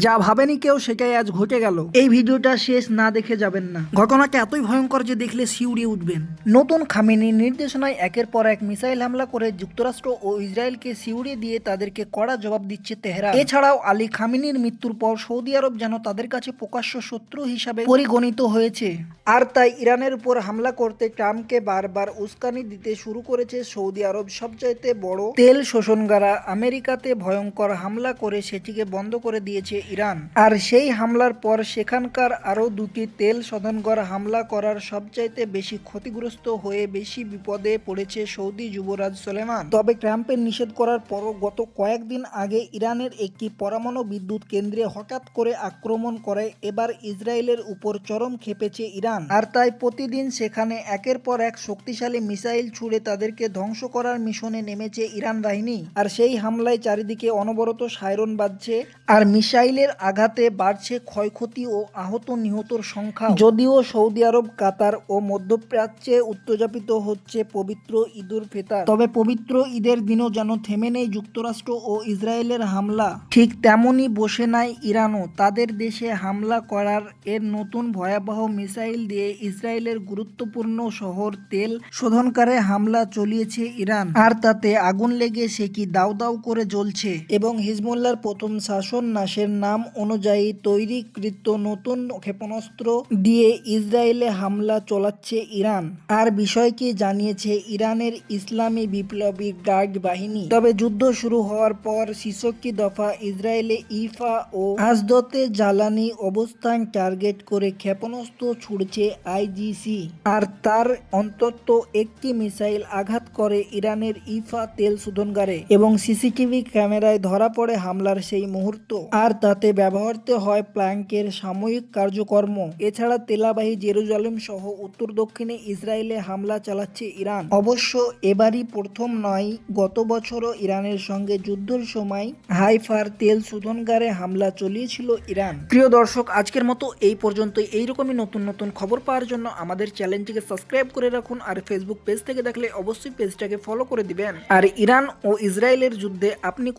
যা ভাবেনি কেউ সেটাই আজ ঘটে গেল। এই ভিডিওটা শেষ না দেখে যাবেন না। ঘটনাটা এতই ভয়ঙ্কর যে দেখলে শিউরিয়ে উঠবেন। নতুন খামেনির নির্দেশনায় একের পর এক মিসাইল হামলা করে যুক্তরাষ্ট্র ও ইসরায়েলকে শিউরিয়ে দিয়ে তাদেরকে কড়া জবাব দিচ্ছে তেহরান। এছাড়াও আলী খামেনির মৃত্যুর পর সৌদি আরব যেন তাদের কাছে প্রকাশ্য শত্রু হিসাবে পরিগণিত হয়েছে। আর তাই ইরানের উপর হামলা করতে ট্রাম্পকে বারবার উস্কানি দিতে শুরু করেছে সৌদি আরব। সবচাইতে বড় তেল শোষণকারী আমেরিকাতে ভয়ঙ্কর হামলা করে সেটিকে বন্ধ করে দিয়েছে ইরান। আর সেই হামলার পর সেখানকার আরো দুটি তেল শোধনাগার হামলা করার সবচাইতে বেশি ক্ষতিগ্রস্ত হয়ে বেশি বিপদে পড়েছে সৌদি যুবরাজ সুলেমান। তবে ট্রাম্পের নিষেধ করার পরও গত কয়েকদিন আগে ইরানের একটি পরমাণু বিদ্যুৎ কেন্দ্রে হঠাৎ করে আক্রমণ করে এবার ইসরায়েলের উপর চরম ক্ষেপেছে ইরান। আর তাই প্রতিদিন সেখানে একের পর এক শক্তিশালী মিসাইল ছুড়ে তাদেরকে ধ্বংস করার মিশনে নেমেছে ইরান বাহিনী। আর সেই হামলায় চারিদিকে অনবরত সাইরন বাজছে আর মিসাইলের আঘাতে বাড়ছে ক্ষয়ক্ষতি ও আহত নিহতর সংখ্যা। যদিও সৌদি আরব, কাতার ও মধ্যপ্রাচ্যে উদযাপিত হচ্ছে পবিত্র ঈদুল ফিতর, তবে পবিত্র ঈদের দিনও যেন থেমে নেই যুক্তরাষ্ট্র ও ইসরায়েলের হামলা। ঠিক তেমনই বসে নাই ইরানও। তাদের দেশে হামলা করার এর নতুন ভয়াবহ মিসাইল দিয়ে ইসরায়েলের গুরুত্বপূর্ণ শহর তেল শোধনাগারে হামলা চালিয়েছে ইরান। আর তাতে আগুন লেগে সে কি দাউ দাউ করে জ্বলছে। এবং হিজবুল্লাহর প্রথম শাসক নাসের নাম অনুযায়ী তৈরিকৃত নতুন ক্ষেপণাস্ত্র দিয়ে ইসরায়েলে হামলা চালাচ্ছে ইরান। আর বিষয়টি জানিয়েছে ইরানের ইসলামী বিপ্লবী গার্ড বাহিনী। তবে যুদ্ধ শুরু হওয়ার পর ৬৬ দফা ইসরায়েলে ইফা ও আজদতে জ্বালানি অবস্থান টার্গেট করে ক্ষেপণাস্ত্র ছুড়ছে আইজিসি। আর তার অন্তত একটি মিসাইল আঘাত করে ইরানের ইফা তেল শোধনাগারে এবং সিসিটিভি ক্যামেরায় ধরা পড়ে হামলার সেই মুহূর্ত। আর তাতে ব্যবহৃত হয় প্ল্যাঙ্কের সাময়িক কার্যক্রম। এছাড়া তেলাবাহী জেরুজালেম সহ উত্তর দক্ষিণে ইসরায়েলে হামলা চালাচ্ছে ইরান। অবশ্য এবারই প্রথম নয়, গত বছরও ইরানের সঙ্গে যুদ্ধের সময় হাইফার তেল শোধনাগারে হামলা চালিয়েছিল ইরান। প্রিয় দর্শক, আজকের মতো এই পর্যন্ত। এইরকমই নতুন নতুন খবর পাওয়ার জন্য আমাদের চ্যানেলটিকে সাবস্ক্রাইব করে রাখুন। আর ফেসবুক পেজ থেকে দেখলে অবশ্যই পেজটাকে ফলো করে দিবেন। আর ইরান ও ইসরায়েলের যুদ্ধে আপনি